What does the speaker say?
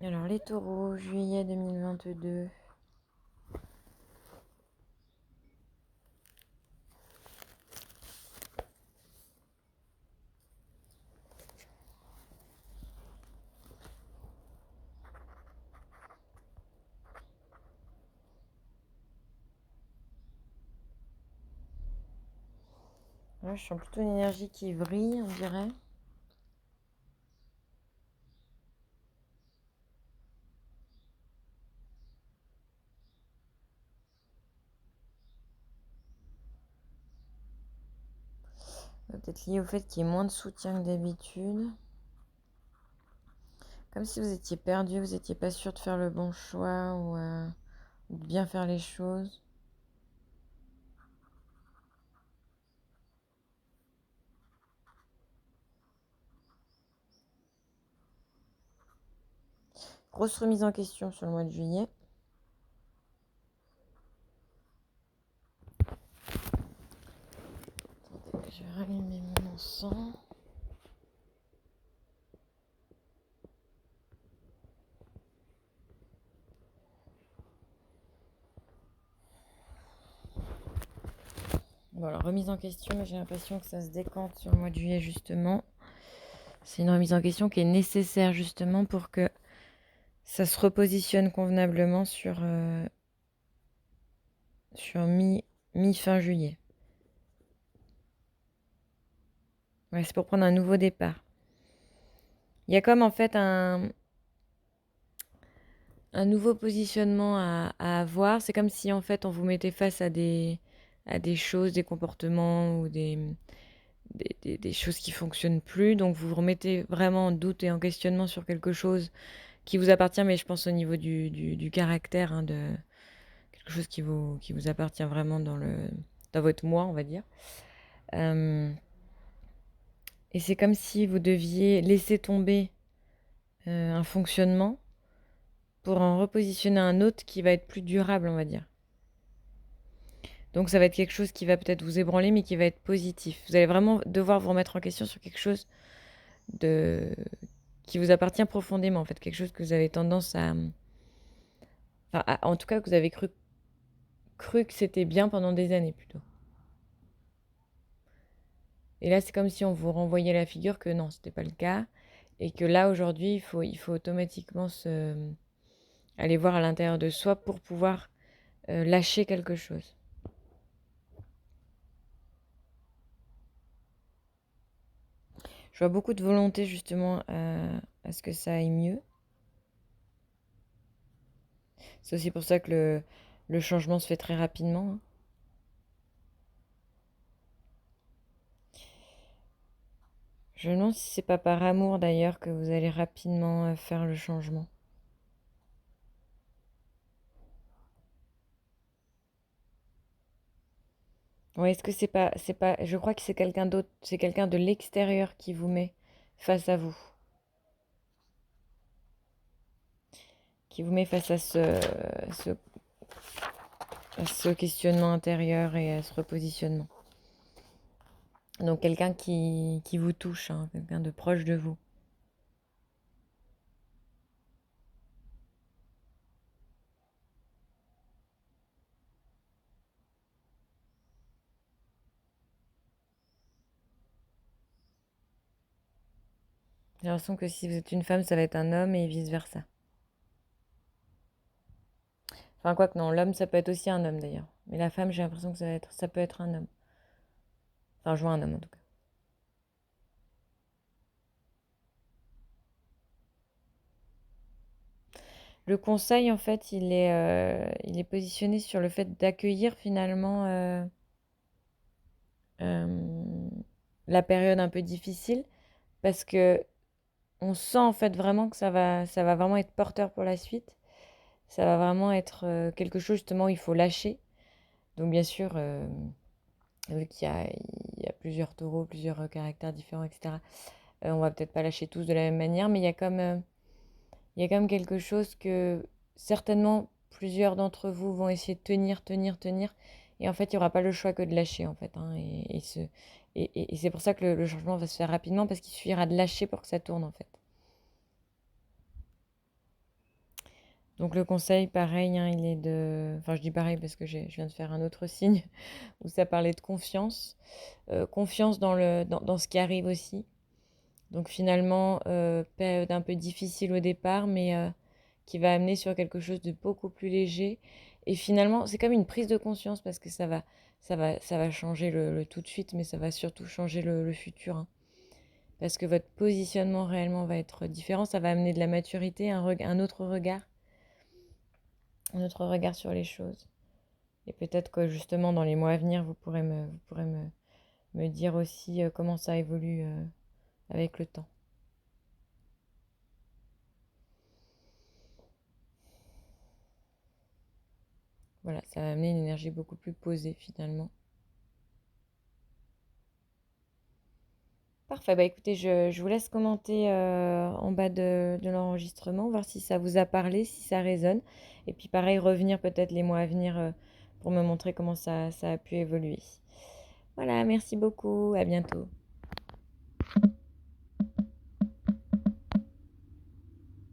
Alors, les taureaux, juillet 2022. Là, je sens plutôt une énergie qui vrille, on dirait. Peut-être lié au fait qu'il y ait moins de soutien que d'habitude. Comme si vous étiez perdu, vous n'étiez pas sûr de faire le bon choix ou de bien faire les choses. Grosse remise en question sur le mois de juillet. Attendez, je vais rallumer mon encens. Bon, alors remise en question, mais j'ai l'impression que ça se décante sur le mois de juillet justement. C'est une remise en question qui est nécessaire justement pour que ça se repositionne convenablement sur mi-fin juillet. Ouais, c'est pour prendre un nouveau départ. Il y a comme en fait un nouveau positionnement à avoir. C'est comme si en fait on vous mettait face à des choses, des comportements ou des choses qui fonctionnent plus. Donc vous vous remettez vraiment en doute et en questionnement sur quelque chose qui vous appartient, mais je pense au niveau du caractère, hein, de quelque chose qui vous appartient vraiment dans votre moi, on va dire. Et c'est comme si vous deviez laisser tomber un fonctionnement pour en repositionner un autre qui va être plus durable, on va dire. Donc ça va être quelque chose qui va peut-être vous ébranler, mais qui va être positif. Vous allez vraiment devoir vous remettre en question sur quelque chose qui vous appartient profondément, en fait. Quelque chose que vous avez tendance en tout cas, que vous avez cru que c'était bien pendant des années, plutôt. Et là, c'est comme si on vous renvoyait la figure que non, c'était pas le cas. Et que là, aujourd'hui, il faut automatiquement aller voir à l'intérieur de soi pour pouvoir lâcher quelque chose. Je vois beaucoup de volonté justement à ce que ça aille mieux. C'est aussi pour ça que le changement se fait très rapidement, hein. Je me demande si c'est pas par amour d'ailleurs que vous allez rapidement faire le changement. Ouais, est-ce que c'est pas, je crois que c'est quelqu'un d'autre, c'est quelqu'un de l'extérieur qui vous met face à vous, qui vous met face ce, à ce questionnement intérieur et à ce repositionnement. Donc quelqu'un qui vous touche, hein, quelqu'un de proche de vous. J'ai l'impression que si vous êtes une femme, ça va être un homme et vice-versa. Enfin, quoi que non, l'homme, ça peut être aussi un homme d'ailleurs. Mais la femme, j'ai l'impression que ça peut être un homme. Enfin, je vois un homme en tout cas. Le conseil, en fait, il est positionné sur le fait d'accueillir finalement euh, la période un peu difficile parce que on sent en fait vraiment que ça va vraiment être porteur pour la suite. Ça va vraiment être quelque chose justement où il faut lâcher. Donc bien sûr, vu qu'il y a plusieurs taureaux, plusieurs caractères différents, etc. On va peut-être pas lâcher tous de la même manière, mais il y a comme quelque chose que certainement plusieurs d'entre vous vont essayer de tenir, tenir, tenir. Et en fait, il n'y aura pas le choix que de lâcher, en fait, hein, et c'est pour ça que le changement va se faire rapidement, parce qu'il suffira de lâcher pour que ça tourne, en fait. Donc le conseil, pareil, hein, il est de... Enfin, je dis pareil parce que je viens de faire un autre signe où ça parlait de confiance. Confiance dans ce qui arrive aussi. Donc finalement, période un peu difficile au départ, mais qui va amener sur quelque chose de beaucoup plus léger. Et finalement, c'est comme une prise de conscience parce que ça va changer le tout de suite, mais ça va surtout changer le futur, hein. Parce que votre positionnement réellement va être différent. Ça va amener de la maturité, un autre regard sur les choses. Et peut-être que justement, dans les mois à venir, vous pourrez me dire aussi comment ça évolue avec le temps. Voilà, ça va amener une énergie beaucoup plus posée finalement. Parfait, bah écoutez, je vous laisse commenter en bas de l'enregistrement, voir si ça vous a parlé, si ça résonne. Et puis pareil, revenir peut-être les mois à venir pour me montrer comment ça a pu évoluer. Voilà, merci beaucoup, à bientôt.